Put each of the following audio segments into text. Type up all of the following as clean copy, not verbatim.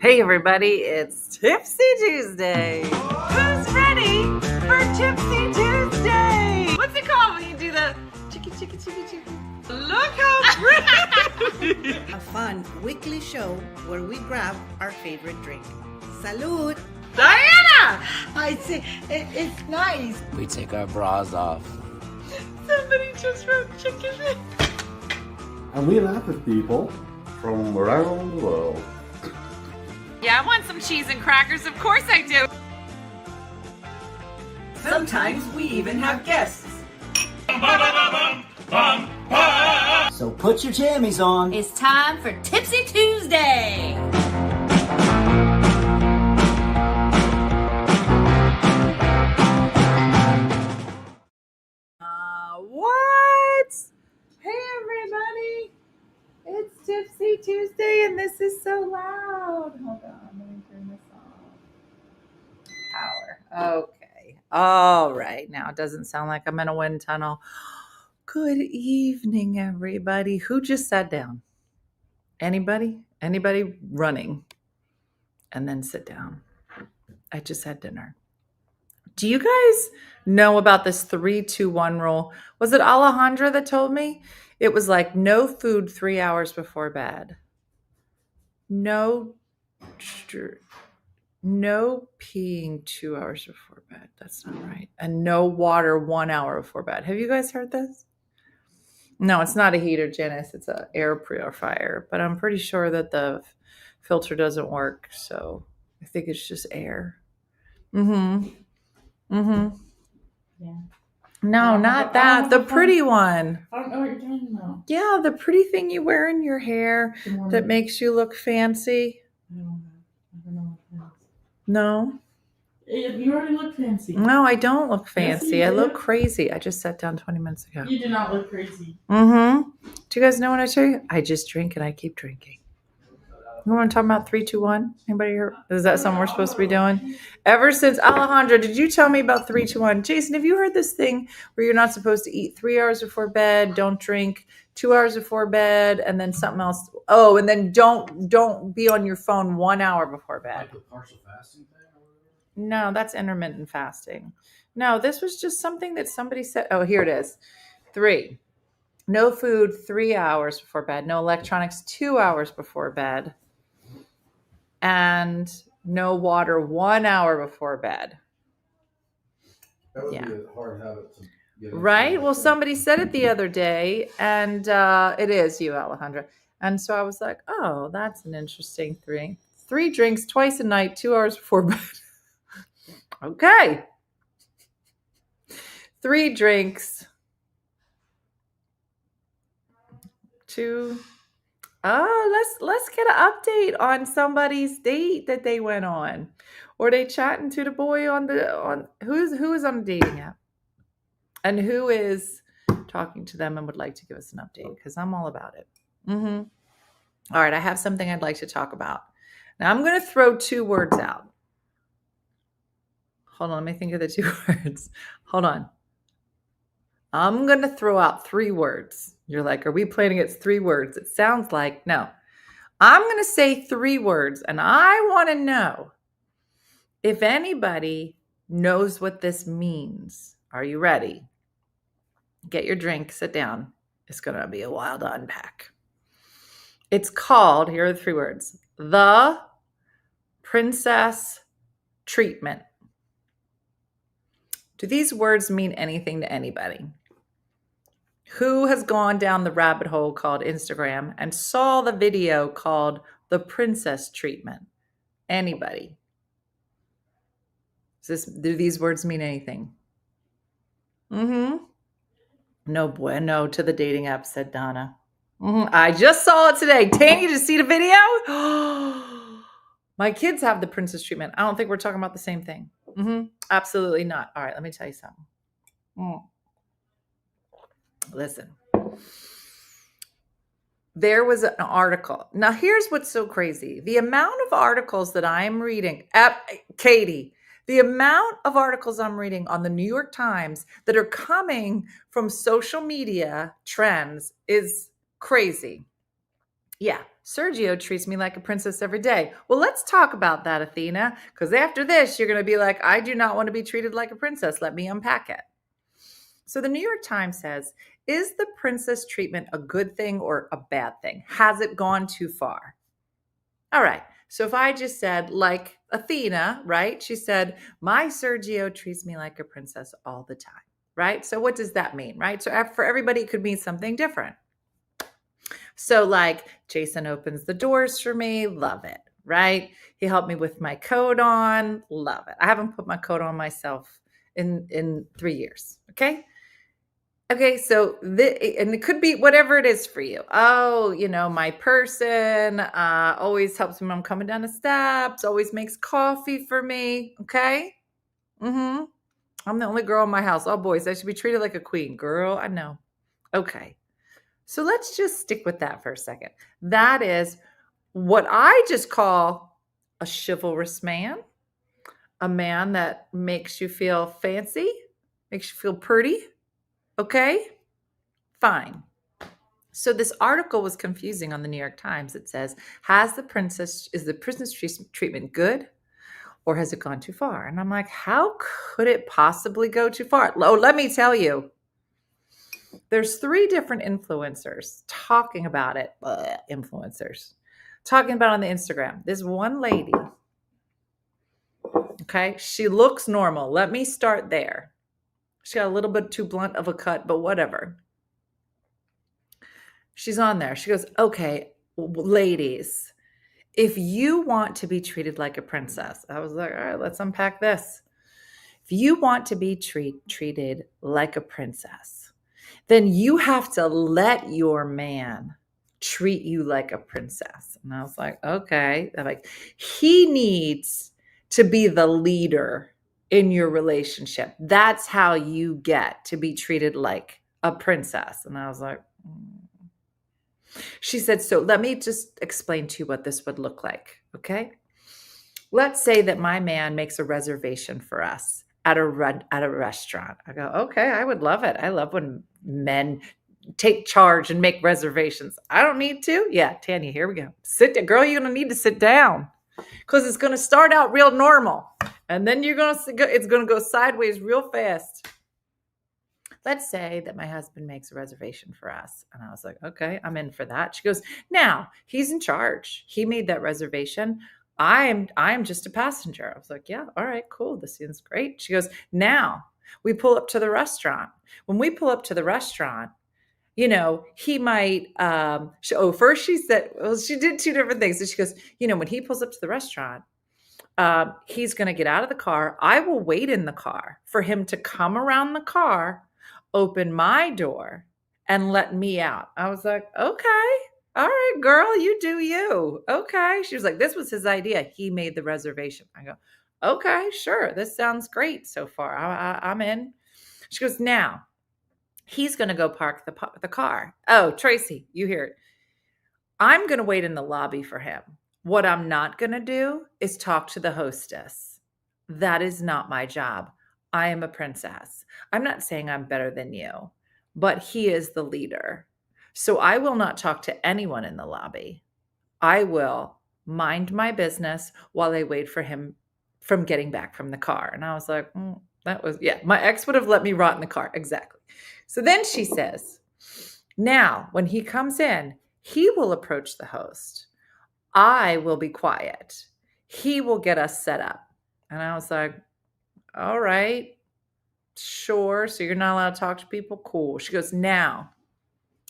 Hey everybody, it's Tipsy Tuesday. Who's ready for Tipsy Tuesday? What's it called when you do the chicky chicky chicky chicky? Look how pretty! A fun weekly show where we grab our favorite drink. Salud! Diana! I say it's nice. We take our bras off. Somebody just wrote chicken. And we laugh at people from around the world. Yeah, I want some cheese and crackers. Of course I do. Sometimes we even have guests. So put your jammies on. It's time for Tipsy Tuesday. What? Hey everybody! It's Tipsy Tuesday and this is so loud. Hold on, let me turn this off. Power. Okay. All right. Now it doesn't sound like I'm in a wind tunnel. Good evening, everybody. Who just sat down? Anybody? Anybody running? And then sit down. I just had dinner. Do you guys know about this 3-2-1 rule? Was it Alejandra that told me? It was like no food 3 hours before bed. No peeing 2 hours before bed. That's not right. And no water 1 hour before bed. Have you guys heard this? No, it's not a heater, Janice. It's an air purifier. But I'm pretty sure that the filter doesn't work. So I think it's just air. Mm-hmm. Yeah. No, not that. The pretty one. I don't know what you're talking about. Yeah, the pretty thing you wear in your hair that makes you look fancy. I don't know what that is. No. You already look fancy. No, I don't look fancy. Yes, you I do. look crazy. I just sat down 20 minutes ago. You do not look crazy. Mm-hmm. Do you guys know what I tell you? I just drink and I keep drinking. You want to talk about 3-2-1? Anybody here? Is that something we're supposed to be doing? Ever since Alejandra, did you tell me about 3-2-1? Jason, have you heard this thing where you're not supposed to eat 3 hours before bed, don't drink 2 hours before bed, and then something else? Oh, and then don't be on your phone 1 hour before bed. Like the partial fasting thing or whatever? No, that's intermittent fasting. No, this was just something that somebody said. Oh, here it is. 3. No food 3 hours before bed. No electronics 2 hours before bed. And no water 1 hour before bed. That would Yeah. be a hard habit to get into. Right? Well, somebody said it the other day, and it is you, Alejandra. And so I was like, oh, that's an interesting 3. 3 drinks twice a night, 2 hours before bed. Okay. 3 drinks. 2. Oh, let's get an update on somebody's date that they went on. Or they chatting to the boy who is on the dating app. And who is talking to them and would like to give us an update, because I'm all about it. Mm-hmm. All right, I have something I'd like to talk about. Now I'm going to throw 2 words out. Hold on, let me think of the 2 words. Hold on. I'm going to throw out 3 words. You're like, are we playing against 3 words? It sounds like no. I'm going to say 3 words, and I want to know if anybody knows what this means. Are you ready? Get your drink, sit down. It's going to be a while to unpack. It's called, here are the 3 words, the princess treatment. Do these words mean anything to anybody? Who has gone down the rabbit hole called Instagram and saw the video called the princess treatment? Anybody? Do these words mean anything? Mm-hmm. No bueno to the dating app, said Donna. Mm-hmm. I just saw it today. Tanya, did you see the video? My kids have the princess treatment. I don't think we're talking about the same thing. Mm-hmm. Absolutely not. All right, let me tell you something. Listen. There was an article. Now, here's what's so crazy. The amount of articles that I am reading, Katie, the amount of articles I'm reading on the New York Times that are coming from social media trends is crazy. Yeah. Sergio treats me like a princess every day. Well, let's talk about that, Athena, because after this, you're going to be like, I do not want to be treated like a princess. Let me unpack it. So the New York Times says, is the princess treatment a good thing or a bad thing? Has it gone too far? All right. So if I just said, like Athena, right? She said, my Sergio treats me like a princess all the time, right? So what does that mean, right? So for everybody, it could mean something different. So like Jason opens the doors for me, love it, right? He helped me with my coat on, love it. I haven't put my coat on myself in 3 years, okay? Okay, so and it could be whatever it is for you. Oh, my person always helps me when I'm coming down the steps, always makes coffee for me, okay? Mm-hmm. I'm the only girl in my house. Oh, boys, I should be treated like a queen. Girl, I know. Okay. So let's just stick with that for a second. That is what I just call a chivalrous man, a man that makes you feel fancy, makes you feel pretty. Okay, fine. So this article was confusing on the New York Times. It says, is the princess treatment good or has it gone too far? And I'm like, how could it possibly go too far? Oh, let me tell you. There's 3 different influencers talking about it. Influencers talking about it on the Instagram. This one lady, okay, she looks normal. Let me start there. She got a little bit too blunt of a cut, but whatever. She's on there. She goes, okay, ladies, if you want to be treated like a princess, I was like, all right, let's unpack this. If you want to be treated like a princess, then you have to let your man treat you like a princess. And I was like, okay. I'm like, he needs to be the leader in your relationship. That's how you get to be treated like a princess. And I was like, She said, so let me just explain to you what this would look like. Okay. Let's say that my man makes a reservation for us at a restaurant. I go, okay, I would love it. I love when men take charge and make reservations. I don't need to. Yeah, Tanya, here we go. Sit down. Girl, you're going to need to sit down because it's going to start out real normal. And then it's going to go sideways real fast. Let's say that my husband makes a reservation for us. And I was like, okay, I'm in for that. She goes, now he's in charge. He made that reservation. I'm just a passenger. I was like, yeah, all right, cool. This seems great. She goes, now we pull up to the restaurant. When we pull up to the restaurant, he might, first she said, well, she did 2 different things. So she goes, when he pulls up to the restaurant, he's going to get out of the car. I will wait in the car for him to come around the car, open my door, and let me out. I was like, okay. All right, girl, you do you. Okay. She was like, this was his idea. He made the reservation. I go, okay, sure. This sounds great so far. I'm in. She goes, now he's going to go park the car. Oh, Tracy, you hear it. I'm going to wait in the lobby for him. What I'm not going to do is talk to the hostess. That is not my job. I am a princess. I'm not saying I'm better than you, but he is the leader. So I will not talk to anyone in the lobby. I will mind my business while I wait for him from getting back from the car. And I was like, my ex would have let me rot in the car. Exactly. So then she says, now when he comes in, he will approach the host. I will be quiet. He will get us set up. And I was like, all right, sure. So you're not allowed to talk to people? Cool. She goes, now,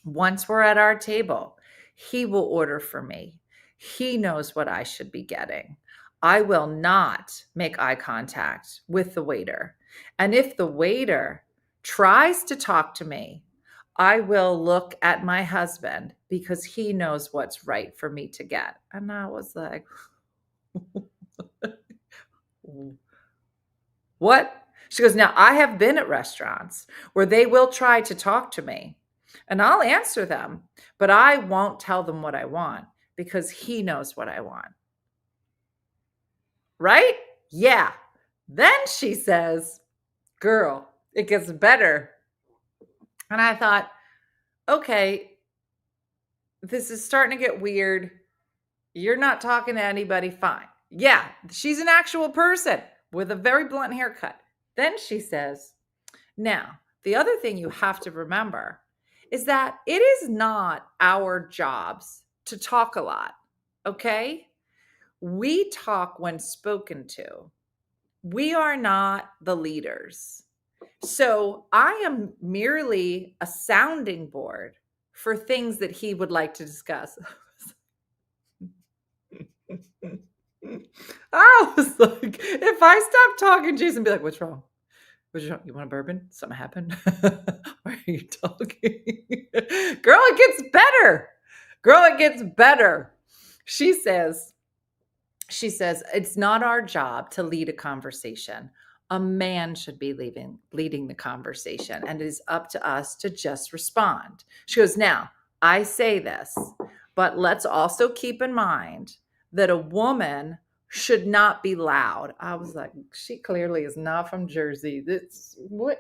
once we're at our table, he will order for me. He knows what I should be getting. I will not make eye contact with the waiter. And if the waiter tries to talk to me, I will look at my husband because he knows what's right for me to get. And I was like, what? She goes, now I have been at restaurants where they will try to talk to me and I'll answer them, but I won't tell them what I want because he knows what I want. Right? Yeah. Then she says, girl, it gets better. And I thought, okay, this is starting to get weird. You're not talking to anybody, fine. Yeah, she's an actual person with a very blunt haircut. Then she says, now, the other thing you have to remember is that it is not our jobs to talk a lot, okay? We talk when spoken to. We are not the leaders. So I am merely a sounding board for things that he would like to discuss. I was like, if I stop talking, Jason be like, what's wrong? What's wrong? You want a bourbon? Something happened? Why are you talking? Girl, it gets better. Girl, it gets better. She says, it's not our job to lead a conversation. A man should be leading the conversation, and it is up to us to just respond. She goes, now, I say this, but let's also keep in mind that a woman should not be loud. I was like, she clearly is not from Jersey. This what?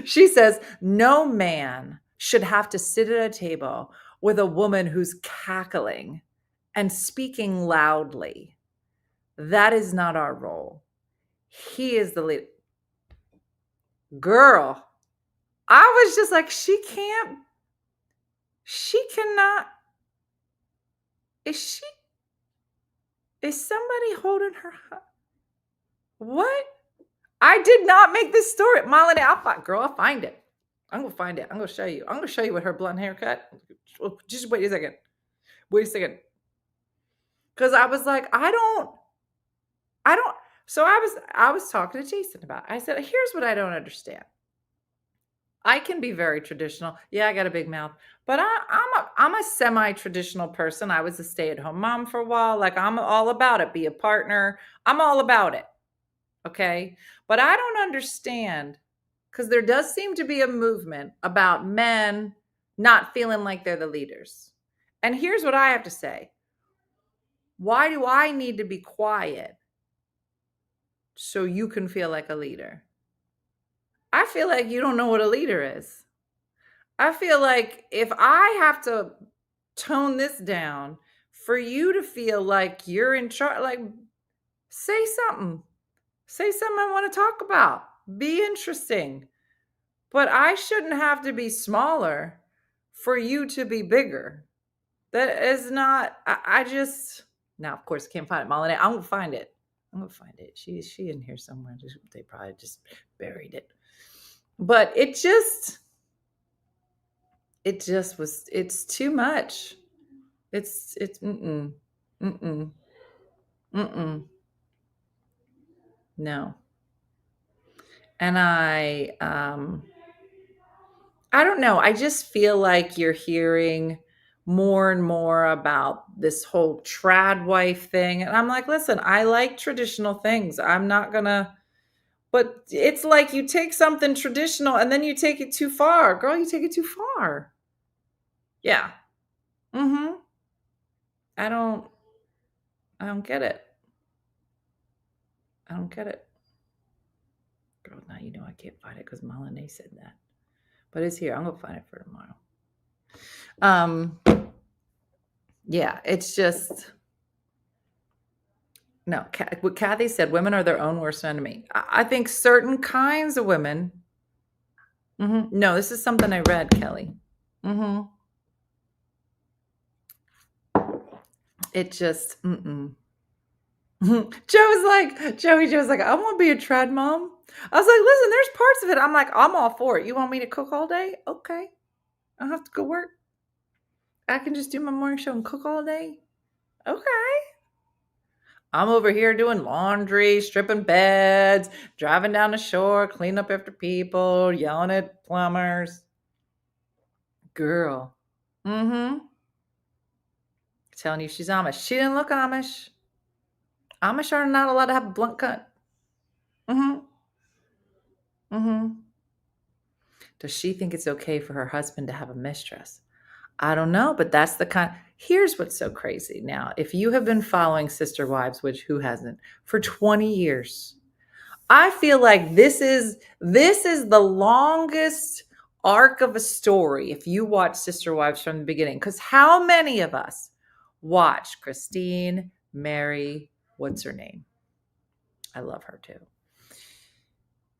She says, no man should have to sit at a table with a woman who's cackling and speaking loudly. That is not our role. He is the leader. Girl, I was just like, she cannot. Is somebody holding her? What? I did not make this story. Melanie, I'll find it. I'm going to find it. I'm going to show you. I'm going to show you with her blonde haircut. Just wait a second. Because I was like, I don't. So I was talking to Jason about it. I said, here's what I don't understand. I can be very traditional. Yeah, I got a big mouth, but I'm a semi-traditional person. I was a stay-at-home mom for a while. Like, I'm all about it. Be a partner. I'm all about it. Okay. But I don't understand, because there does seem to be a movement about men not feeling like they're the leaders. And here's what I have to say. Why do I need to be quiet so you can feel like a leader? I feel like you don't know what a leader is. I feel like if I have to tone this down for you to feel like you're in charge, like, say something. Say something I want to talk about. Be interesting. But I shouldn't have to be smaller for you to be bigger. That is not, I just, now, of course, can't find it. Melanie, I'm going to find it. She in here somewhere. They probably just buried it. But it just was, it's too much. It's no. And I don't know. I just feel like you're hearing more and more about this whole tradwife thing. And I'm like, listen, I like traditional things. I'm not gonna, but it's like you take something traditional and then you take it too far. Girl, you take it too far. Yeah. I don't get it. I don't get it. Girl, now you know I can't find it because Melanie said that. But it's here. I'm going to find it for tomorrow. Yeah, it's just, no, what Kathy said, women are their own worst enemy. I think certain kinds of women, no, this is something I read, Kelly. It just, Joe's like, I want to be a trad mom. I was like, listen, there's parts of it. I'm like, I'm all for it. You want me to cook all day? Okay. I don't have to go work. I can just do my morning show and cook all day. Okay. I'm over here doing laundry, stripping beds, driving down the shore, cleaning up after people, yelling at plumbers. Girl. Telling you she's Amish. She didn't look Amish. Amish are not allowed to have a blunt cut. Does she think it's okay for her husband to have a mistress? I don't know, but that's the kind. Here's what's so crazy. Now, if you have been following Sister Wives, which who hasn't, for 20 years, I feel like this is the longest arc of a story if you watch Sister Wives from the beginning. Because how many of us watch Christine, Mary, what's her name? I love her too.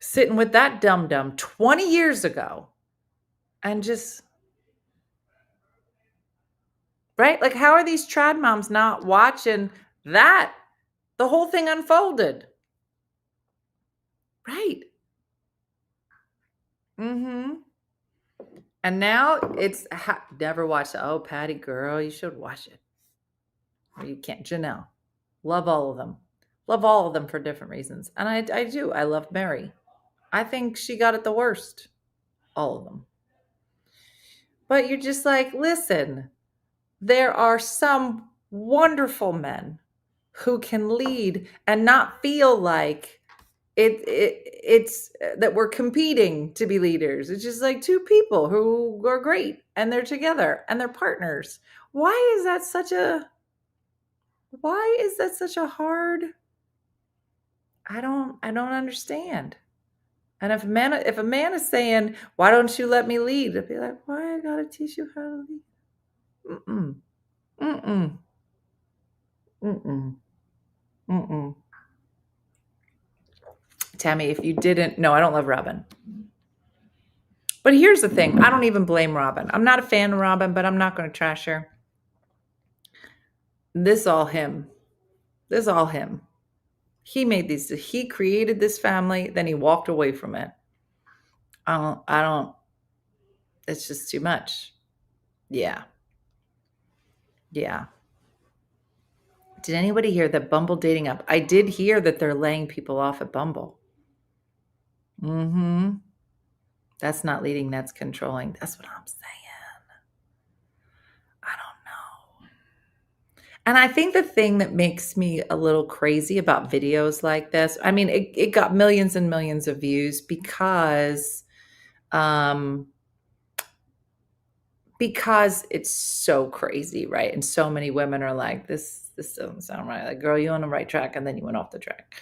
Sitting with that dum-dum 20 years ago and just, right? Like, how are these trad moms not watching that? The whole thing unfolded. Right. Mm-hmm. And now it's never watched it. Oh, Patty girl, you should watch it. Or you can't. Janelle. Love all of them. Love all of them for different reasons. And I do. I love Mary. I think she got it the worst. All of them. But you're just like, listen, there are some wonderful men who can lead and not feel like it's that we're competing to be leaders. It's just like two people who are great and they're together and they're partners. Why is that such a hard? I don't understand. And if a man is saying, "Why don't you let me lead?" I'd be like, "Why I gotta teach you how to lead?" Mm-mm. Mm-mm. Mm-mm. Mm-mm. Tammy, if you didn't, no, I don't love Robin. But here's the thing. I don't even blame Robin. I'm not a fan of Robin, but I'm not going to trash her. This all him. He made these. He created this family. Then he walked away from it. I don't. It's just too much. Yeah. Did anybody hear that Bumble dating app? I did hear that they're laying people off at Bumble. Mm-hmm. That's not leading, that's controlling. That's what I'm saying. I don't know. And I think the thing that makes me a little crazy about videos like this, I mean, it got millions and millions of views because it's so crazy, right? And so many women are like, this doesn't sound right. Like, girl, you on the right track, and then you went off the track.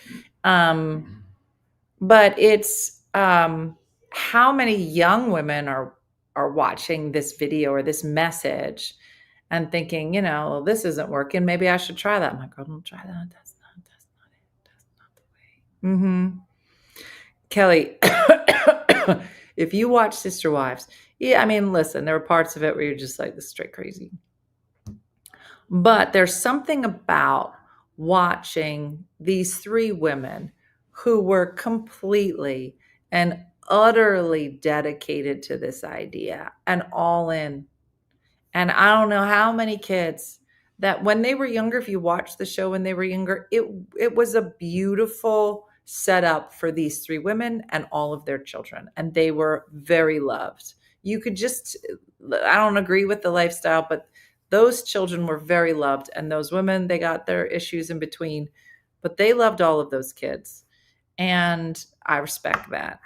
But it's how many young women are watching this video or this message and thinking, this isn't working. Maybe I should try that. I'm like, girl, don't try that. That's not it. That's not the way. Mm-hmm. Kelly, if you watch Sister Wives, yeah, I mean, listen, there are parts of it where you're just like, this is straight crazy. But there's something about watching these three women who were completely and utterly dedicated to this idea and all in. And I don't know how many kids that when they were younger, if you watched the show when they were younger, it was a beautiful setup for these three women and all of their children. And they were very loved. You could just, I don't agree with the lifestyle, but those children were very loved. And those women, they got their issues in between, but they loved all of those kids. And I respect that.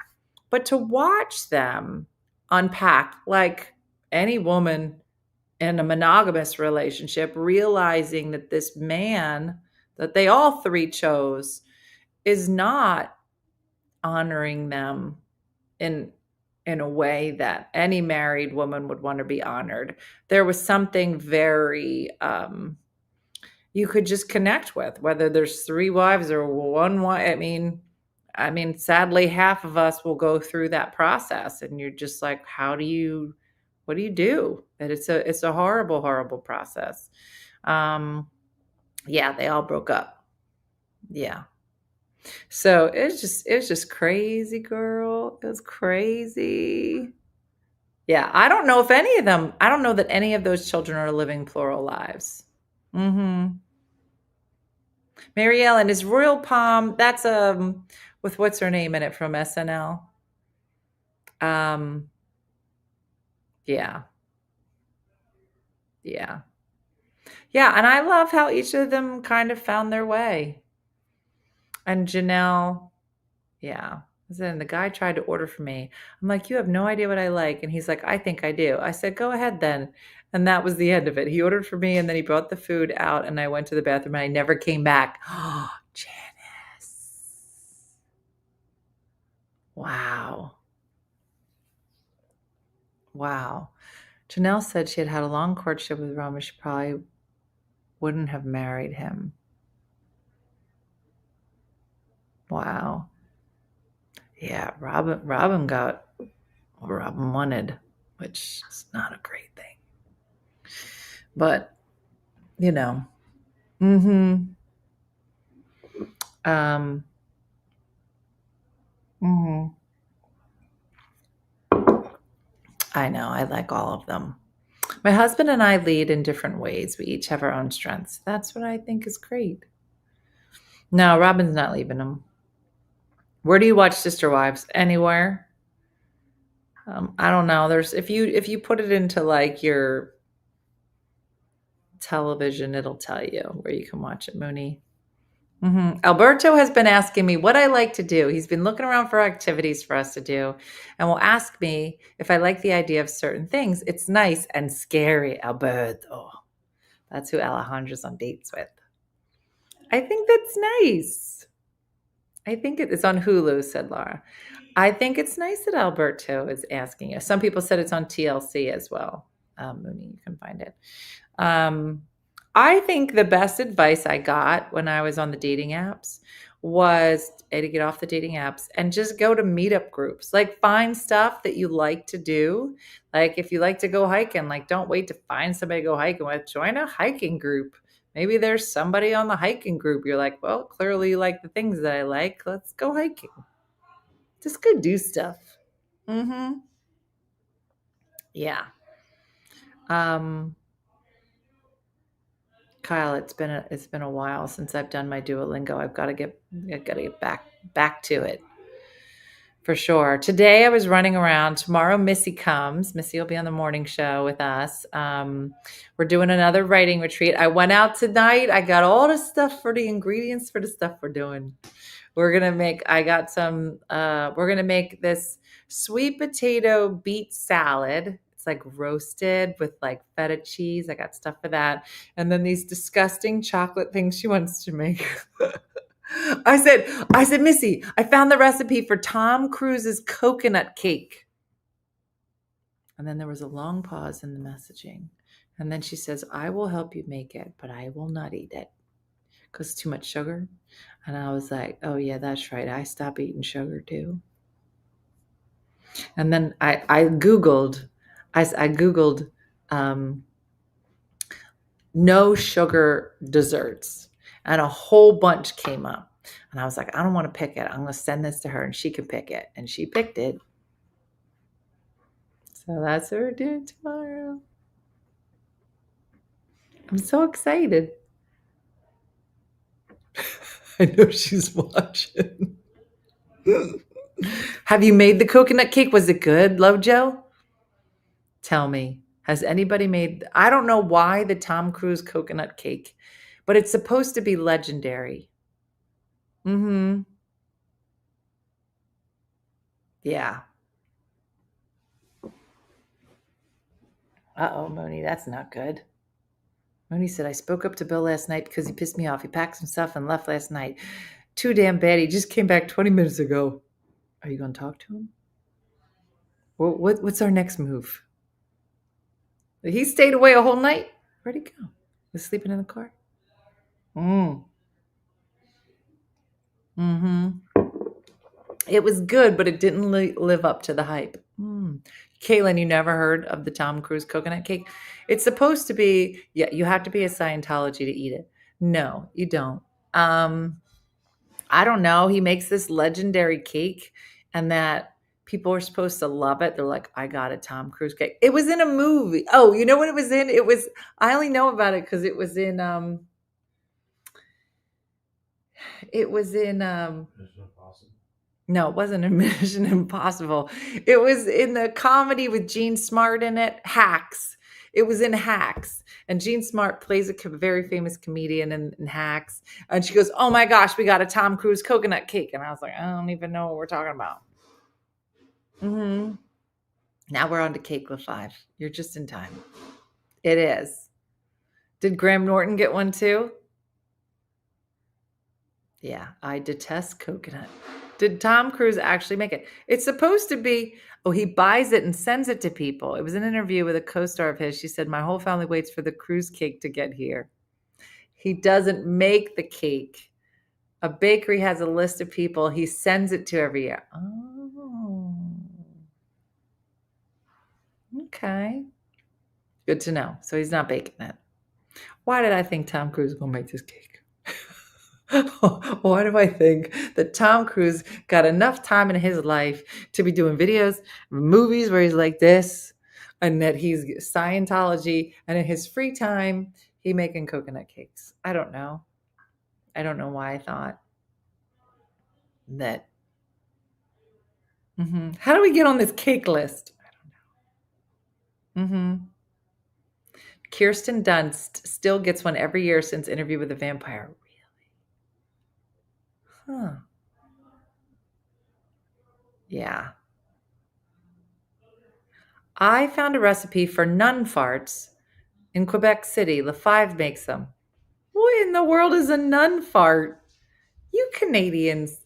But to watch them unpack, like any woman in a monogamous relationship, realizing that this man that they all three chose is not honoring them in a way that any married woman would want to be honored. There was something very you could just connect with, whether there's three wives or one wife. I mean, sadly, half of us will go through that process, and you're just like, what do you do? And it's a horrible, horrible process. Yeah, they all broke up. Yeah. So it's just crazy, girl. It was crazy. Yeah, I don't know that any of those children are living plural lives. Mm-hmm. Mary Ellen is Royal Palm. That's with what's her name in it from SNL. Yeah. Yeah. Yeah, and I love how each of them kind of found their way. And Janelle, yeah. Then the guy tried to order for me. I'm like, you have no idea what I like. And he's like, I think I do. I said, go ahead then. And that was the end of it. He ordered for me and then he brought the food out and I went to the bathroom and I never came back. Oh, Janice. Wow. Wow. Janelle said she had had a long courtship with Roman. She probably wouldn't have married him. Wow. Yeah, Robin got what Robin wanted, which is not a great thing. But, you know. Mm-hmm. Mm-hmm. I know. I like all of them. My husband and I lead in different ways. We each have our own strengths. That's what I think is great. No, Robin's not leaving him. Where do you watch Sister Wives? Anywhere? I don't know. There's if you put it into like your television, it'll tell you where you can watch it, Mooney. Alberto has been asking me what I like to do. He's been looking around for activities for us to do and will ask me if I like the idea of certain things. It's nice and scary, Alberto. That's who Alejandro's on dates with. I think that's nice. I think it's on Hulu, said Laura. I think it's nice that Alberto is asking you. Some people said it's on TLC as well. Mooney, you can find it. I think the best advice I got when I was on the dating apps was to get off the dating apps and just go to meetup groups. Like find stuff that you like to do. Like if you like to go hiking, like don't wait to find somebody to go hiking with. Join a hiking group. Maybe there's somebody on the hiking group. You're like, well, clearly you like the things that I like. Let's go hiking. Just go do stuff. Yeah. Kyle, it's been a while since I've done my Duolingo. I've got to get back to it. For sure. Today I was running around. Tomorrow Missy comes. Missy will be on the morning show with us. We're doing another writing retreat. I went out tonight. I got all the stuff for the ingredients for the stuff we're doing. We're going to make this sweet potato beet salad. It's like roasted with like feta cheese. I got stuff for that. And then these disgusting chocolate things she wants to make. I said, Missy, I found the recipe for Tom Cruise's coconut cake. And then there was a long pause in the messaging. And then she says, I will help you make it, but I will not eat it because too much sugar. And I was like, oh yeah, that's right. I stopped eating sugar too. And then I Googled no sugar desserts. And a whole bunch came up. And I was like, I don't want to pick it. I'm going to send this to her and she can pick it. And she picked it. So that's what we're doing tomorrow. I'm so excited. I know she's watching. Have you made the coconut cake? Was it good, Lojo? Tell me. Has anybody made... I don't know why the Tom Cruise coconut cake, but it's supposed to be legendary. Yeah. Uh-oh, Moni, that's not good. Moni said, I spoke up to Bill last night because he pissed me off. He packed some stuff and left last night. Too damn bad. He just came back 20 minutes ago. Are you going to talk to him? Well, what's our next move? He stayed away a whole night? Where'd he go? Was sleeping in the car? It was good, but it didn't live up to the hype. Caitlin, you never heard of the Tom Cruise coconut cake? It's supposed to be, yeah, you have to be a Scientology to eat it. No, you don't. I don't know. He makes this legendary cake and that people are supposed to love it. They're like, I got a Tom Cruise cake. It was in a movie. Oh, you know what it was in? I only know about it because it was in, no, it wasn't in Mission Impossible. It was in the comedy with Gene Smart in it, Hacks. It was in Hacks. And Gene Smart plays a very famous comedian in Hacks. And she goes, oh my gosh, we got a Tom Cruise coconut cake. And I was like, I don't even know what we're talking about. Now we're on to Cake with 5. You're just in time. It is. Did Graham Norton get one too? Yeah, I detest coconut. Did Tom Cruise actually make it? It's supposed to be, oh, he buys it and sends it to people. It was an interview with a co-star of his. She said, my whole family waits for the cruise cake to get here. He doesn't make the cake. A bakery has a list of people. He sends it to every year. Oh. Okay. Good to know. So he's not baking it. Why did I think Tom Cruise was going to make this cake? Why do I think that Tom Cruise got enough time in his life to be doing videos, movies where he's like this, and that he's Scientology, and in his free time, he making coconut cakes? I don't know. I don't know why I thought that. How do we get on this cake list? I don't know. Kirsten Dunst still gets one every year since Interview with a Vampire. Really? Huh. Yeah. I found a recipe for nun farts in Quebec City. LaFive makes them. What in the world is a nun fart? You Canadians.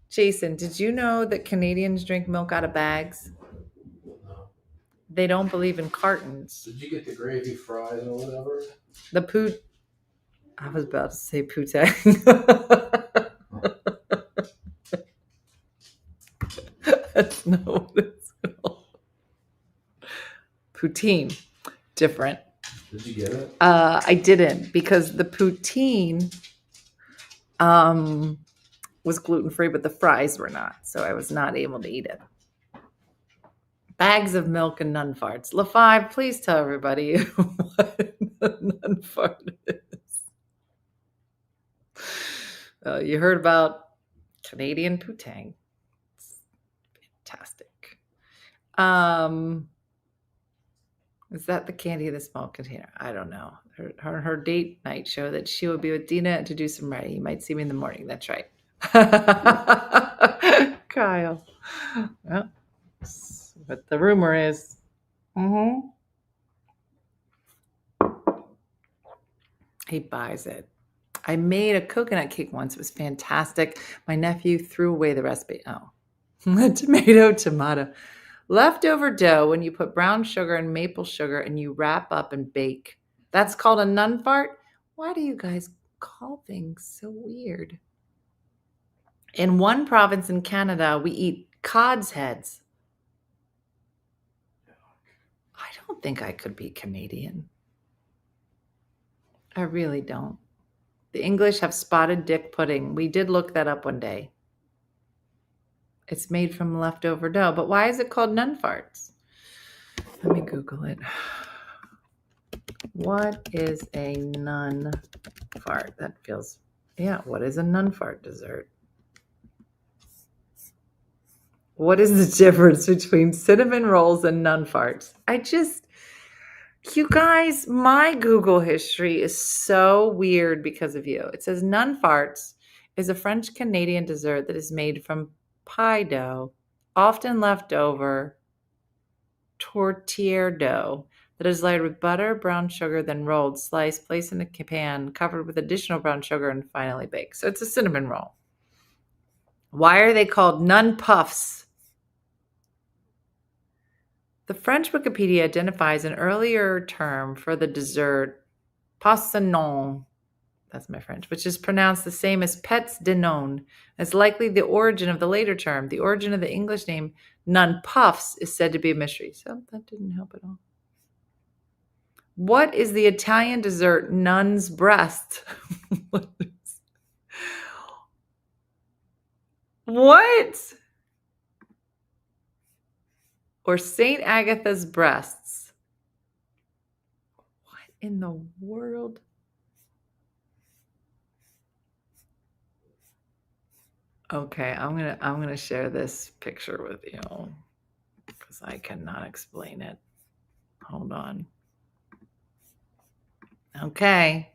Jason, did you know that Canadians drink milk out of bags? They don't believe in cartons. Did you get the gravy fries or whatever? The poot. I was about to say poutine. That's not what it's called. Poutine. Different. Did you get it? I didn't, because the poutine was gluten-free, but the fries were not. So I was not able to eat it. Bags of milk and nun farts. LaFive, please tell everybody what a nun fart is. You heard about Canadian poutine. It's fantastic. Is that the candy in the small container? I don't know. Her date night show that she will be with Dina to do some writing. You might see me in the morning. That's right. Kyle. Well, but the rumor is. He buys it. I made a coconut cake once. It was fantastic. My nephew threw away the recipe. Oh, tomato. Leftover dough when you put brown sugar and maple sugar and you wrap up and bake. That's called a nun fart? Why do you guys call things so weird? In one province in Canada, we eat cod's heads. I don't think I could be Canadian. I really don't. The English have spotted dick pudding. We did look that up one day. It's made from leftover dough. But why is it called nun farts? Let me Google it. What is a nun fart? That feels, what is a nun fart dessert? What is the difference between cinnamon rolls and nun farts? You guys, my Google history is so weird because of you. It says nun farts is a French-Canadian dessert that is made from pie dough, often leftover tortilla dough that is layered with butter, brown sugar, then rolled, sliced, placed in a pan, covered with additional brown sugar, and finally baked. So it's a cinnamon roll. Why are they called nun puffs? The French Wikipedia identifies an earlier term for the dessert, poisson. That's my French, which is pronounced the same as pets de non. It's likely the origin of the later term. The origin of the English name nun puffs is said to be a mystery. So that didn't help at all. What is the Italian dessert nun's breast? What? Or St. Agatha's breasts? What in the world? Okay, I'm gonna share this picture with you because I cannot explain it. Hold on. Okay,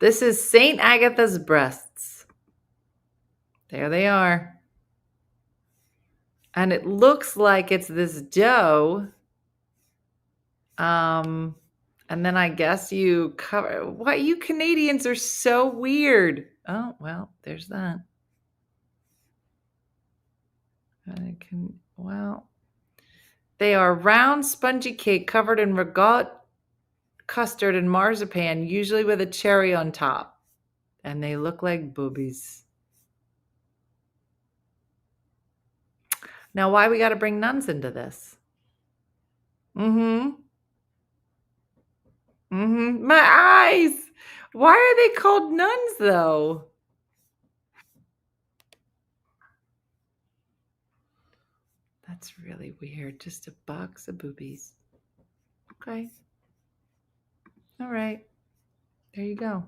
this is St. Agatha's breasts. There they are. And it looks like it's this dough. And then I guess you cover. What, you Canadians are so weird. Oh, well, there's that. They are round, spongy cake covered in regatta custard and marzipan, usually with a cherry on top. And they look like boobies. Now, why we got to bring nuns into this? My eyes. Why are they called nuns, though? That's really weird. Just a box of boobies. Okay. All right. There you go.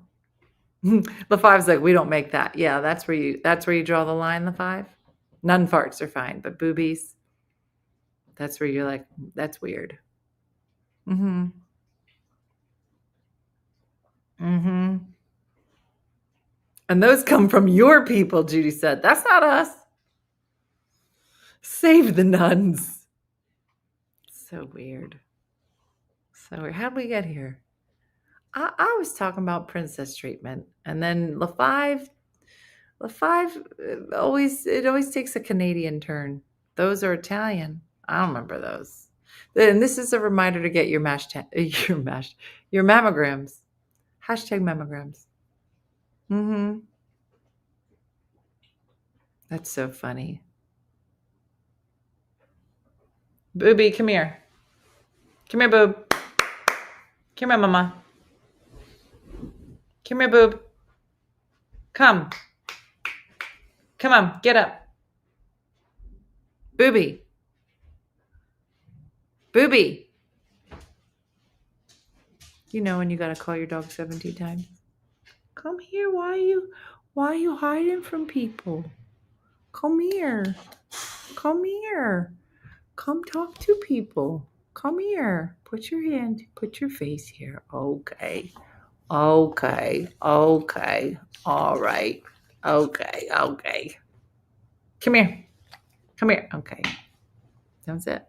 The five's like, we don't make that. Yeah, that's where you draw the line, the five. Nun farts are fine, but boobies, that's where you're like, that's weird. And those come from your people, Judy said. That's not us. Save the nuns. So weird. How'd we get here? I was talking about princess treatment, and then LaFive always takes a Canadian turn. Those are Italian. I don't remember those. And this is a reminder to get your mammograms. #mammograms. That's so funny. Booby, come here. Come here, boob. Come here, mama. Come here, boob. Come. Come on, get up. Booby. Booby. You know when you gotta call your dog 17 times. Come here. Why are you hiding from people? Come here. Come here. Come talk to people. Come here. Put your face here. Okay. All right. Okay. Come here. Okay. That's it.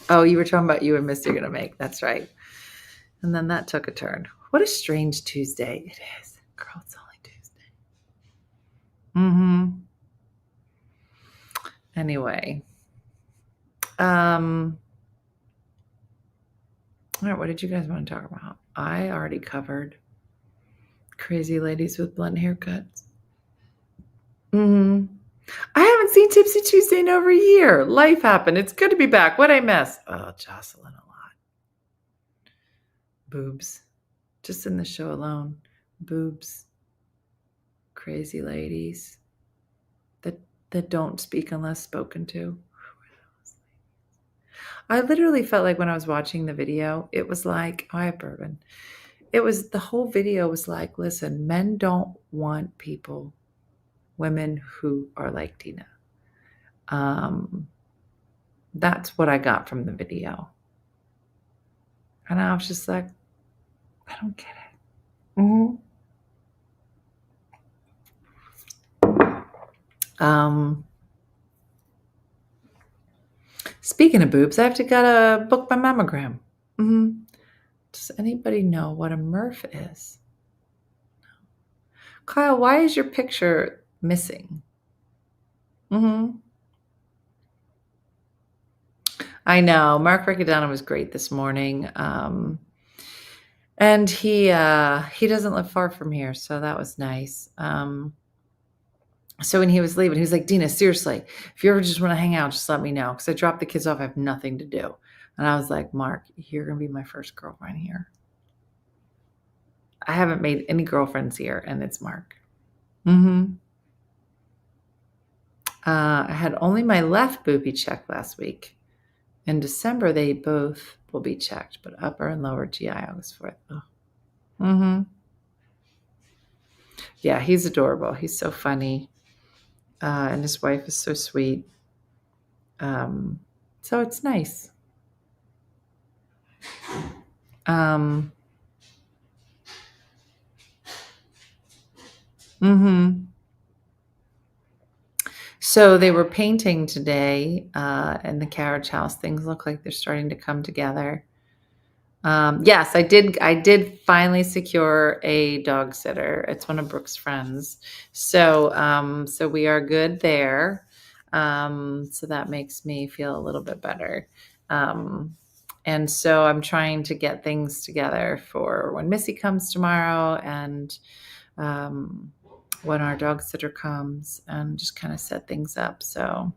Oh, you were talking about you and Missy are going to make. That's right. And then that took a turn. What a strange Tuesday it is. Girl, it's only Tuesday. Anyway. All right, what did you guys want to talk about? I already covered crazy ladies with blunt haircuts. I haven't seen Tipsy Tuesday in over a year. Life happened. It's good to be back. What'd I miss? Oh, Jocelyn a lot. Boobs. Just in the show alone. Boobs. Crazy ladies that don't speak unless spoken to. I literally felt like when I was watching the video, it was like, I have bourbon. The whole video was like, listen, men don't want women who are like Tina. That's what I got from the video. And I was just like, I don't get it. Speaking of boobs, I have to gotta book my mammogram. Does anybody know what a MRF is? No. Kyle, why is your picture missing? I know. Mark Riccadonna was great this morning. And he doesn't live far from here, so that was nice. So when he was leaving, he was like, Dina, seriously, if you ever just want to hang out, just let me know. Because I dropped the kids off. I have nothing to do. And I was like, Mark, you're going to be my first girlfriend here. I haven't made any girlfriends here, and it's Mark. I had only my left boobie checked last week. In December, they both will be checked, but upper and lower GI August 4th. Yeah, he's adorable. He's so funny. And his wife is so sweet. So it's nice. So they were painting today in the carriage house. Things look like they're starting to come together. Yes, I did finally secure a dog sitter. It's one of Brooke's friends. So we are good there. So that makes me feel a little bit better. And so I'm trying to get things together for when Missy comes tomorrow and when our dog sitter comes, and just kind of set things up. So,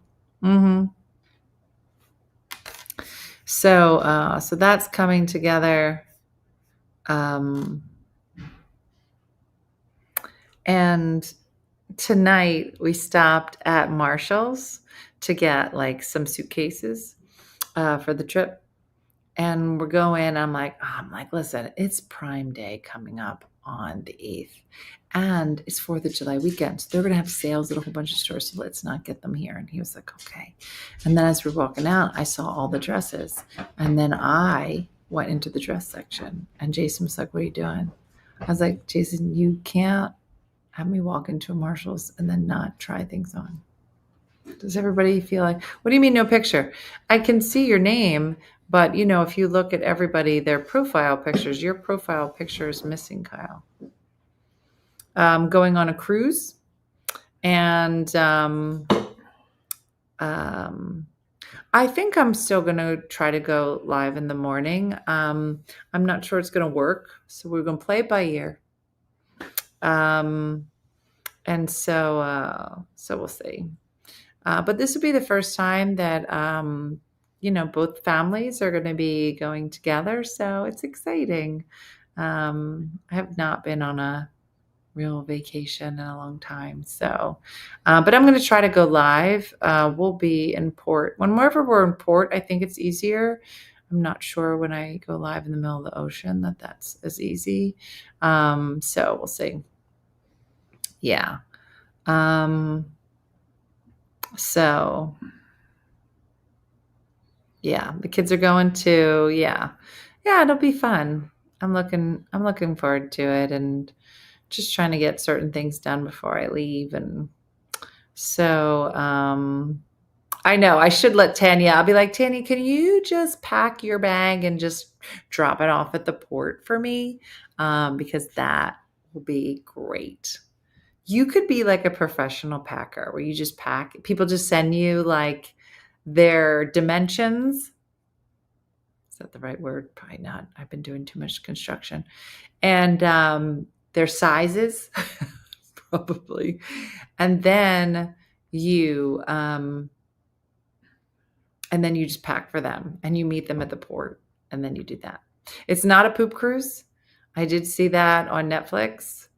so that's coming together. And tonight we stopped at Marshall's to get like some suitcases for the trip. And we're going, I'm like, listen, it's Prime Day coming up on the 8th. And it's 4th of July weekend. So they're going to have sales at a whole bunch of stores. So let's not get them here. And he was like, okay. And then as we're walking out, I saw all the dresses. And then I went into the dress section. And Jason was like, what are you doing? I was like, Jason, you can't have me walk into a Marshall's and then not try things on. Does everybody feel like, what do you mean no picture? I can see your name, but if you look at everybody, their profile pictures, your profile picture is missing, Kyle. Going on a cruise, and I think I'm still going to try to go live in the morning. I'm not sure it's going to work, so we're going to play it by ear. And so we'll see. But this will be the first time that, both families are going to be going together. So it's exciting. I have not been on a real vacation in a long time. So, but I'm going to try to go live. We'll be in port. Whenever we're in port, I think it's easier. I'm not sure when I go live in the middle of the ocean that's as easy. So we'll see. Yeah. So yeah, the kids are going to, yeah, it'll be fun. I'm looking forward to it, and just trying to get certain things done before I leave. And so, I know I should let Tanya, I'll be like, Tanya, can you just pack your bag and just drop it off at the port for me? Because that will be great. You could be like a professional packer where you just pack, people just send you like their dimensions. Is that the right word? Probably not. I've been doing too much construction. And their sizes, probably. And then you just pack for them, and you meet them at the port, and then you do that. It's not a poop cruise. I did see that on Netflix.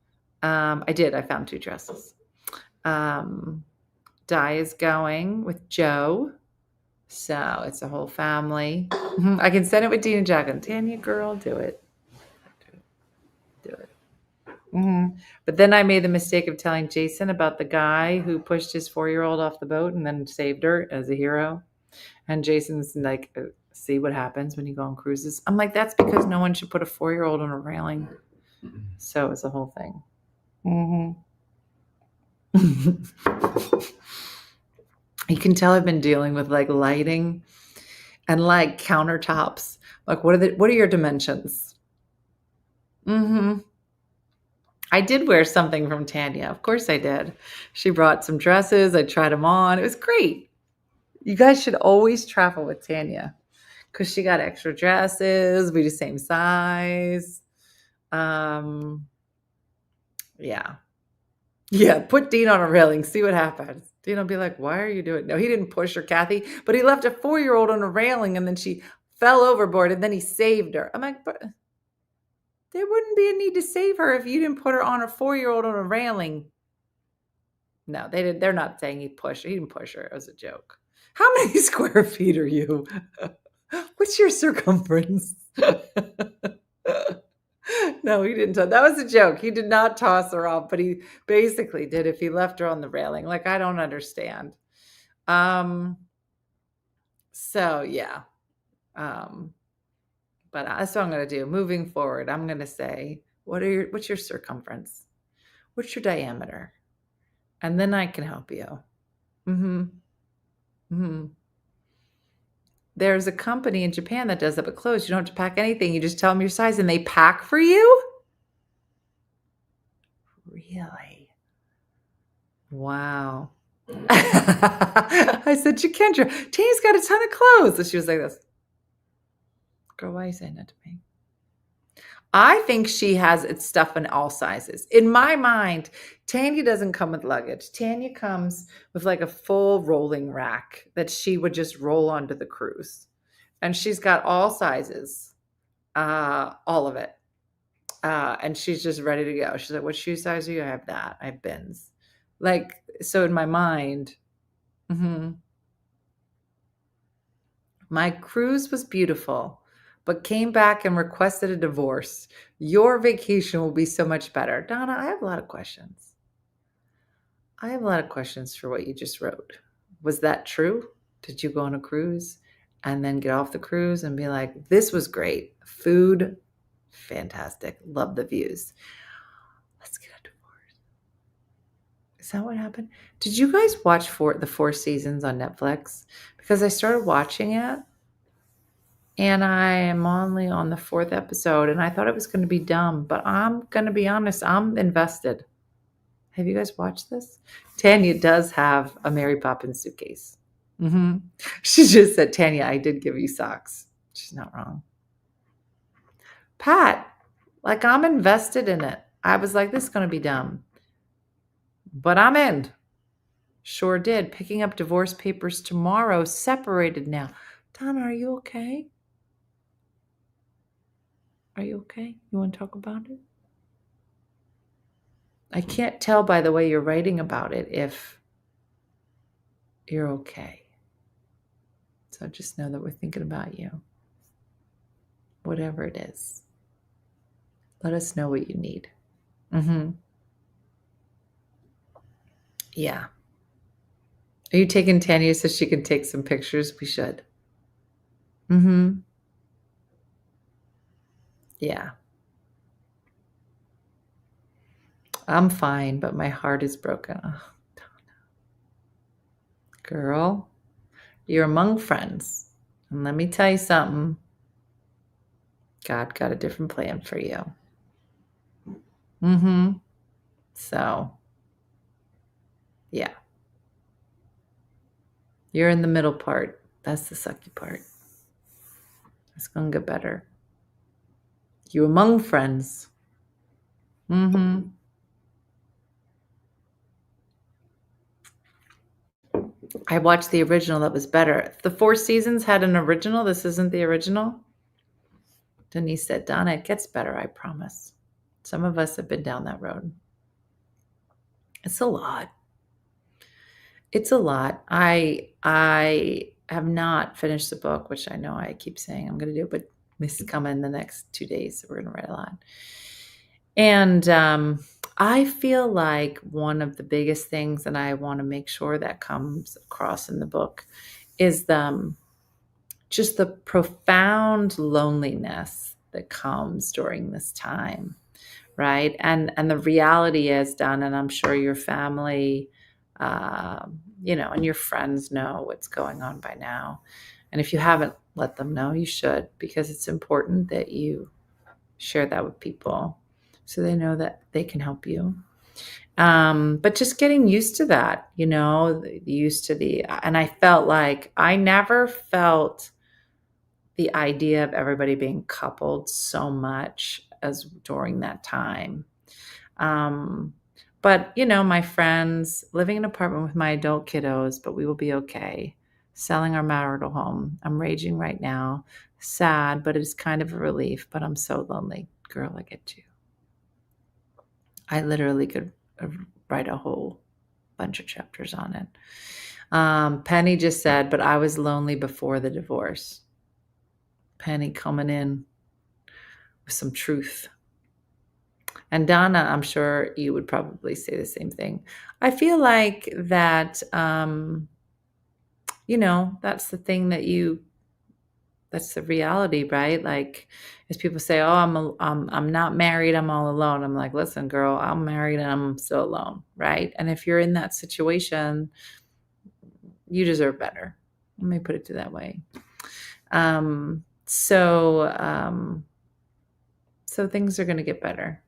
I found 2 dresses. Di is going with Joe. So it's a whole family. I can send it with Dean and Jacqueline. Tanya, girl, do it. Do it. But then I made the mistake of telling Jason about the guy who pushed his 4-year-old off the boat and then saved her as a hero. And Jason's like, see what happens when you go on cruises. I'm like, that's because no one should put a 4-year-old on a railing. So it's a whole thing. You can tell I've been dealing with like lighting and like countertops. Like, what are your dimensions? I did wear something from Tanya. Of course I did. She brought some dresses. I tried them on. It was great. You guys should always travel with Tanya because she got extra dresses. We the same size. Yeah. Yeah, put Dean on a railing, see what happens. Dean will be like, why are you doing it? No, he didn't push her, Kathy, but he left a 4-year-old on a railing, and then she fell overboard, and then he saved her. I'm like, but there wouldn't be a need to save her if you didn't put her on a 4-year-old on a railing. No, they didn't. They're not saying he pushed her. He didn't push her. It was a joke. How many square feet are you? What's your circumference? No, he didn't. That was a joke. He did not toss her off, but he basically did if he left her on the railing. Like, I don't understand. So yeah. But that's what I'm going to do. Moving forward, I'm going to say, what's your circumference? What's your diameter? And then I can help you. there's a company in Japan that does that with clothes. You don't have to pack anything. You just tell them your size and they pack for you? Really? Wow. I said, Kendra, Tanya's got a ton of clothes. And she was like this. Girl, why are you saying that to me? I think she has its stuff in all sizes. In my mind, Tanya doesn't come with luggage. Tanya comes with like a full rolling rack that she would just roll onto the cruise. And she's got all sizes, all of it. And she's just ready to go. She's like, what shoe size are you? I have that. I have bins. Like, so in my mind, my cruise was beautiful, but came back and requested a divorce. Your vacation will be so much better. Donna, I have a lot of questions. I have a lot of questions for what you just wrote. Was that true? Did you go on a cruise and then get off the cruise and be like, this was great. Food, fantastic. Love the views. Let's get a divorce. Is that what happened? Did you guys watch the 4 seasons on Netflix? Because I started watching it and I am only on the 4th episode and I thought it was going to be dumb, but I'm going to be honest, I'm invested. Have you guys watched this? Tanya does have a Mary Poppins suitcase. She just said, Tanya, I did give you socks. She's not wrong. Pat, like I'm invested in it. I was like, this is going to be dumb. But I'm in. Sure did. Picking up divorce papers tomorrow. Separated now. Donna, are you okay? Are you okay? You want to talk about it? I can't tell by the way you're writing about it if you're okay. So just know that we're thinking about you. Whatever it is. Let us know what you need. Yeah. Are you taking Tanya so she can take some pictures? We should. Yeah. I'm fine, but my heart is broken. Oh, girl, you're among friends. And let me tell you something. God got a different plan for you. So, yeah. You're in the middle part. That's the sucky part. It's going to get better. You among friends. I watched the original that was better. The 4 seasons had an original. This isn't the original. Denise said, Donna, it gets better, I promise. Some of us have been down that road. It's a lot. It's a lot. I have not finished the book, which I know I keep saying I'm going to do, but this is coming in the next 2 days. So we're going to write a lot. And I feel like one of the biggest things that I want to make sure that comes across in the book is just the profound loneliness that comes during this time, right? And the reality is, Donna, and I'm sure your family, and your friends know what's going on by now. And if you haven't let them know, you should, because it's important that you share that with people so they know that they can help you. But just getting used to that, used to and I felt like I never felt the idea of everybody being coupled so much as during that time. But, my friends, living in an apartment with my adult kiddos, but we will be okay. Selling our marital home. I'm raging right now. Sad, but it's kind of a relief, but I'm so lonely. Girl, I get you. I literally could write a whole bunch of chapters on it. Penny just said, but I was lonely before the divorce. Penny coming in with some truth. And Donna, I'm sure you would probably say the same thing. I feel like that, that's the thing that's the reality, right? Like, as people say, oh, I'm not married, I'm all alone. I'm like, listen, girl, I'm married and I'm still alone, right? And if you're in that situation, you deserve better. Let me put it that way. So things are going to get better.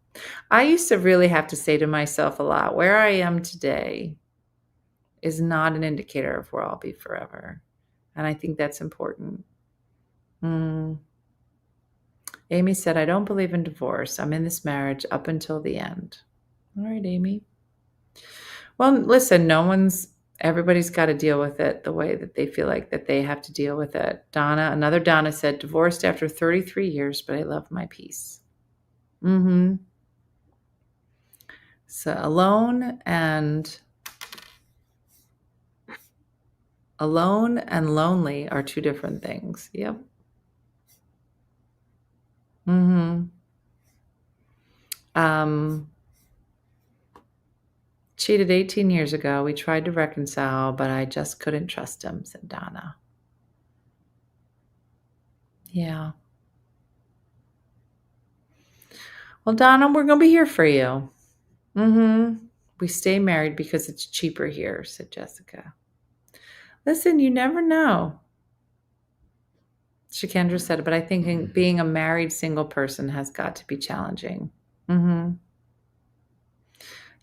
I used to really have to say to myself a lot, where I am today is not an indicator of where I'll be forever. And I think that's important. Amy said, I don't believe in divorce. I'm in this marriage up until the end. All right, Amy. Well, listen, everybody's got to deal with it the way that they feel like that they have to deal with it. Another Donna said, divorced after 33 years, but I love my peace. So alone and lonely are two different things. Yep. Cheated 18 years ago. We tried to reconcile, but I just couldn't trust him, said Donna. Yeah. Well, Donna, we're going to be here for you. We stay married because it's cheaper here, said Jessica. Listen, you never know. Shakendra said, but I think being a married single person has got to be challenging.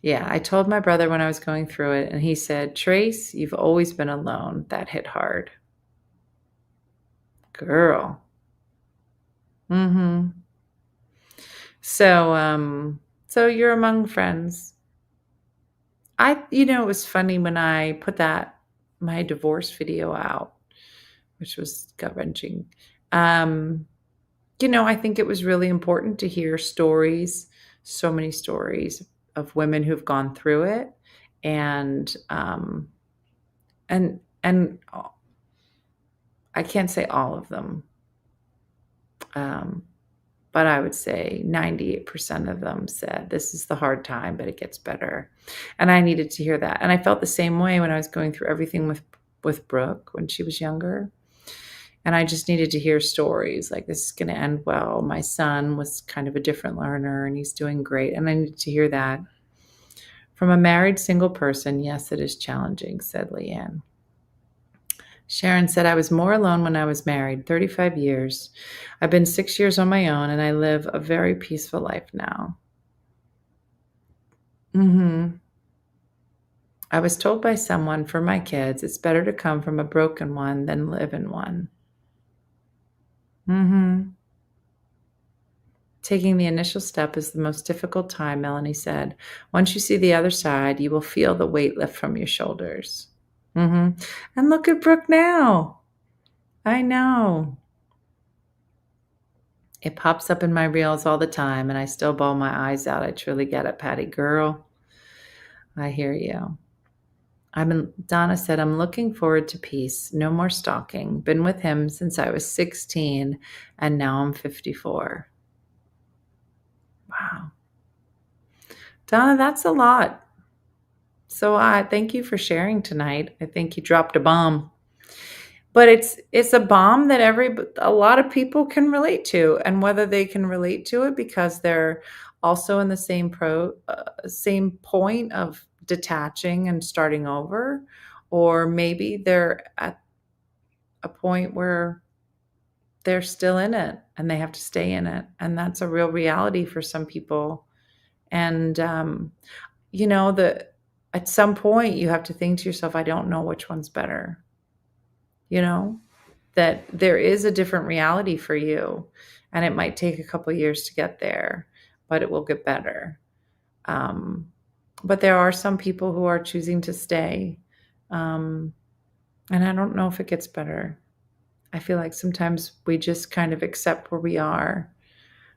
Yeah, I told my brother when I was going through it, and he said, Trace, you've always been alone. That hit hard. Girl. So you're among friends. It was funny when I put my divorce video out, which was gut-wrenching. I think it was really important to hear stories, so many stories of women who've gone through it, and I can't say all of them, but I would say 98% of them said, this is the hard time, but it gets better. And I needed to hear that. And I felt the same way when I was going through everything with Brooke when she was younger. And I just needed to hear stories like, this is going to end well. My son was kind of a different learner and he's doing great. And I needed to hear that from a married single person. Yes, it is challenging, said Leanne. Sharon said, I was more alone when I was married, 35 years. I've been 6 years on my own, and I live a very peaceful life now. I was told by someone for my kids, it's better to come from a broken one than live in one. Taking the initial step is the most difficult time, Melanie said. Once you see the other side, you will feel the weight lift from your shoulders. And look at Brooke now. I know. It pops up in my reels all the time, and I still bawl my eyes out. I truly get it, Patty. Girl, I hear you. Donna said, I'm looking forward to peace. No more stalking. Been with him since I was 16, and now I'm 54. Wow. Donna, that's a lot. So thank you for sharing tonight. I think you dropped a bomb. But it's a bomb that a lot of people can relate to, and whether they can relate to it because they're also in the same point of detaching and starting over, or maybe they're at a point where they're still in it and they have to stay in it, and that's a real reality for some people. And at some point you have to think to yourself, I don't know which one's better. That there is a different reality for you, and it might take a couple years to get there, but it will get better. But there are some people who are choosing to stay. And I don't know if it gets better. I feel like sometimes we just kind of accept where we are.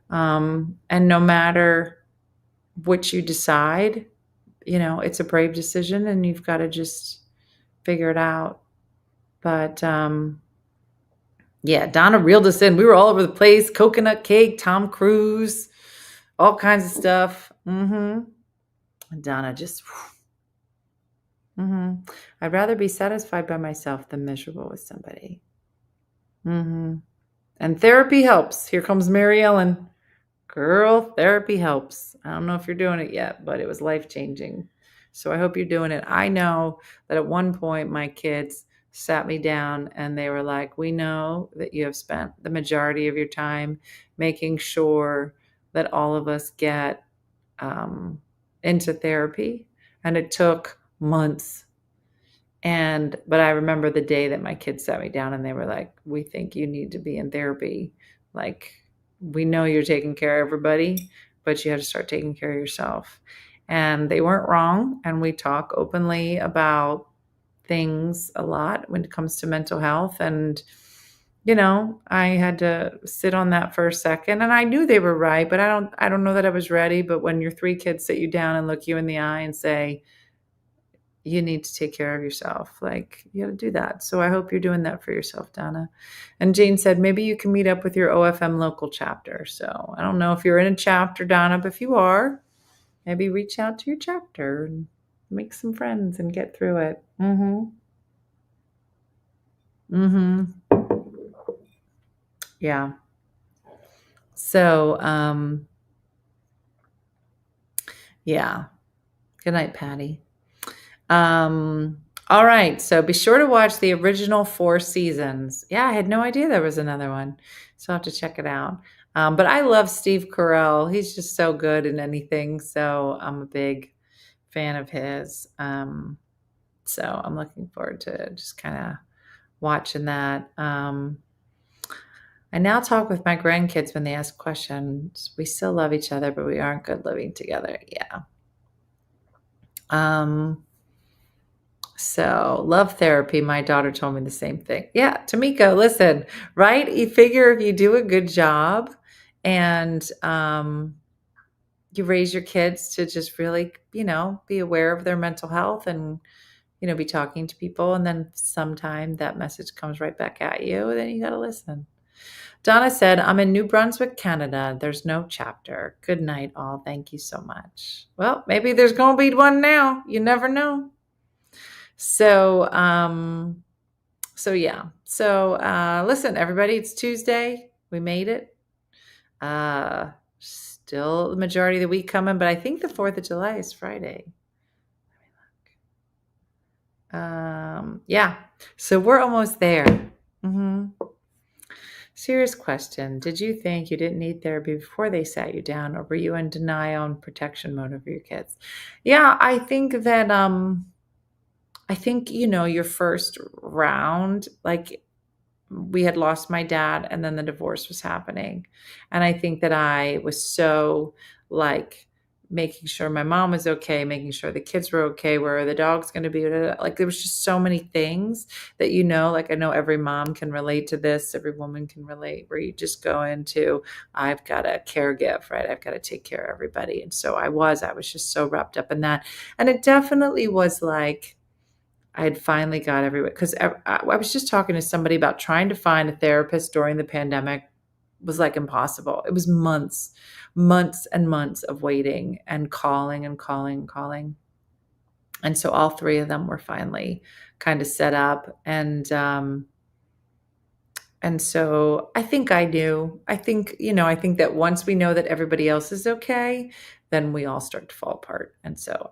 And no matter which you decide, it's a brave decision and you've got to just figure it out. But yeah, Donna reeled us in. We were all over the place. Coconut cake, Tom Cruise, all kinds of stuff. And Donna just... I'd rather be satisfied by myself than miserable with somebody. And therapy helps. Here comes Mary Ellen. Girl, therapy helps. I don't know if you're doing it yet, but it was life-changing. So I hope you're doing it. I know that at one point my kids sat me down and they were like, we know that you have spent the majority of your time making sure that all of us get into therapy. And it took months. But I remember the day that my kids sat me down and they were like, we think you need to be in therapy. Like, we know you're taking care of everybody, but you have to start taking care of yourself. And they weren't wrong. And we talk openly about things a lot when it comes to mental health. And, I had to sit on that for a second, and I knew they were right, but I don't know that I was ready. But when your 3 kids sit you down and look you in the eye and say, you need to take care of yourself, like, you got to do that. So I hope you're doing that for yourself, Donna. And Jane said, maybe you can meet up with your OFM local chapter. So I don't know if you're in a chapter, Donna, but if you are, maybe reach out to your chapter and make some friends and get through it. Yeah. So, yeah. Good night, Patty. All right. So be sure to watch the original 4 seasons. Yeah, I had no idea there was another one. So I'll have to check it out. But I love Steve Carell. He's just so good in anything. So I'm a big fan of his. So I'm looking forward to just kind of watching that. I now talk with my grandkids when they ask questions. We still love each other, but we aren't good living together. Yeah. So love therapy. My daughter told me the same thing. Yeah, Tamiko, listen, right? You figure if you do a good job and you raise your kids to just really, be aware of their mental health and, be talking to people, and then sometime that message comes right back at you, then you got to listen. Donna said, I'm in New Brunswick, Canada. There's no chapter. Good night, all. Thank you so much. Well, maybe there's going to be one now. You never know. So, yeah. So, listen, everybody, it's Tuesday. We made it. Still the majority of the week coming, but I think the 4th of July is Friday. Yeah. So we're almost there. Serious question. Did you think you didn't need therapy before they sat you down, or were you in denial and protection mode over your kids? Yeah, I think that, your first round, like, we had lost my dad and then the divorce was happening. And I think that I was so, like, making sure my mom was okay, making sure the kids were okay, where are the dogs going to be? Like, there was just so many things that, like, I know every mom can relate to this. Every woman can relate, where you just go into, I've got to care give, right? I've got to take care of everybody. And so I was just so wrapped up in that. And it definitely was like, I had finally got everywhere, because I was just talking to somebody about trying to find a therapist during the pandemic was like impossible. It was months and months of waiting and calling and calling and calling. And so all 3 of them were finally kind of set up. And so I think I knew. I think that once we know that everybody else is okay, then we all start to fall apart. And so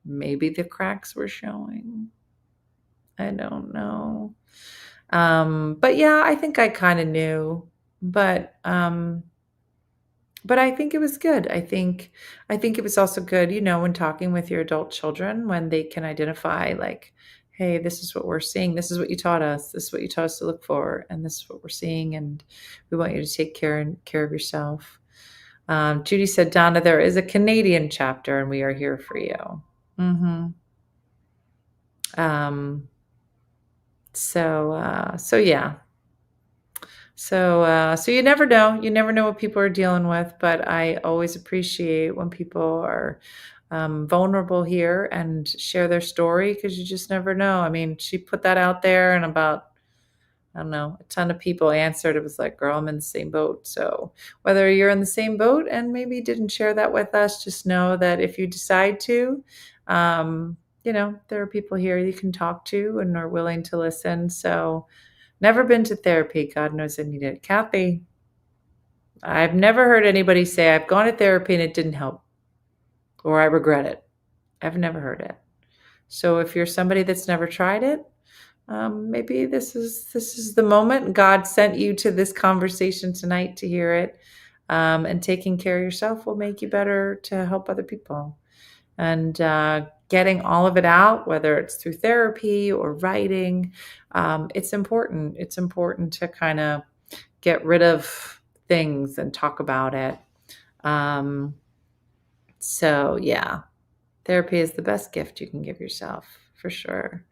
maybe the cracks were showing. I don't know. But yeah, I think I kind of knew, but I think it was good. I think it was also good, when talking with your adult children, when they can identify, like, hey, this is what we're seeing. This is what you taught us. This is what you taught us to look for. And this is what we're seeing. And we want you to take care of yourself. Judy said, Donna, there is a Canadian chapter and we are here for you. So yeah. So you never know. You never know what people are dealing with, but I always appreciate when people are vulnerable here and share their story, because you just never know. I mean, she put that out there, and about, I don't know, a ton of people answered. It was like, girl, I'm in the same boat. So whether you're in the same boat and maybe didn't share that with us, just know that if you decide to, there are people here you can talk to and are willing to listen. So never been to therapy. God knows I need it. Kathy, I've never heard anybody say I've gone to therapy and it didn't help, or I regret it. I've never heard it. So if you're somebody that's never tried it, maybe this is the moment. God sent you to this conversation tonight to hear it. And taking care of yourself will make you better to help other people. And getting all of it out, whether it's through therapy or writing, it's important. It's important to kind of get rid of things and talk about it. So yeah, therapy is the best gift you can give yourself, for sure.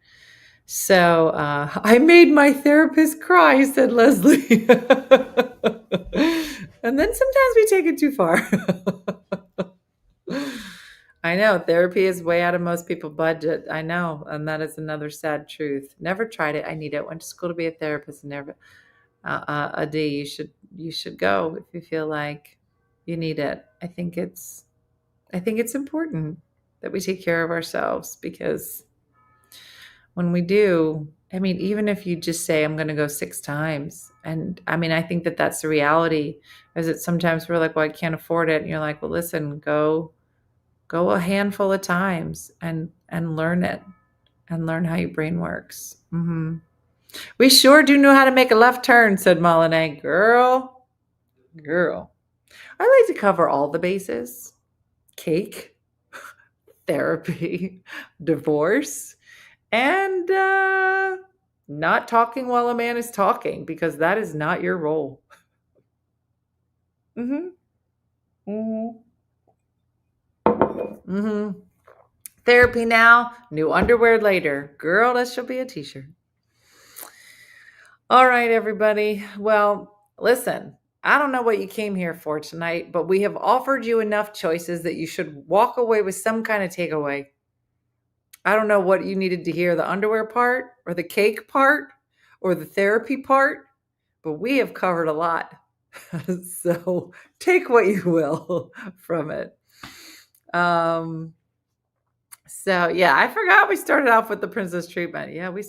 So I made my therapist cry, said Leslie. And then sometimes we take it too far. I know therapy is way out of most people's budget. I know, and that is another sad truth. Never tried it. I need it. Went to school to be a therapist. Never. A D. You should go if you feel like you need it. I think it's important that we take care of ourselves, because when we do, I mean, even if you just say, I'm going to go 6 times. And I mean, I think that that's the reality, is that sometimes we're like, well, I can't afford it. And you're like, well, listen, go a handful of times and learn it and learn how your brain works. Mm-hmm. We sure do know how to make a left turn, said Molinay. Girl. I like to cover all the bases. Cake, therapy, divorce, and not talking while a man is talking, because that is not your role. Mm-hmm. Mm-hmm. Mm-hmm. Therapy now, new underwear later. Girl, that should be a t-shirt. All right, everybody. Well, listen, I don't know what you came here for tonight, but we have offered you enough choices that you should walk away with some kind of takeaway. I don't know what you needed to hear, the underwear part or the cake part or the therapy part, but we have covered a lot. So take what you will from it. So yeah, I forgot we started off with the princess treatment. Yeah, we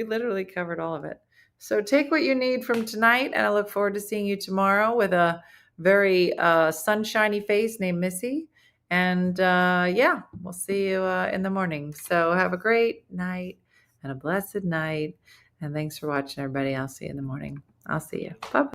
literally covered all of it. So take what you need from tonight, and I look forward to seeing you tomorrow with a very sunshiny face named Missy. And yeah, we'll see you in the morning. So have a great night and a blessed night. And thanks for watching, everybody. I'll see you in the morning. I'll see you. Bye-bye.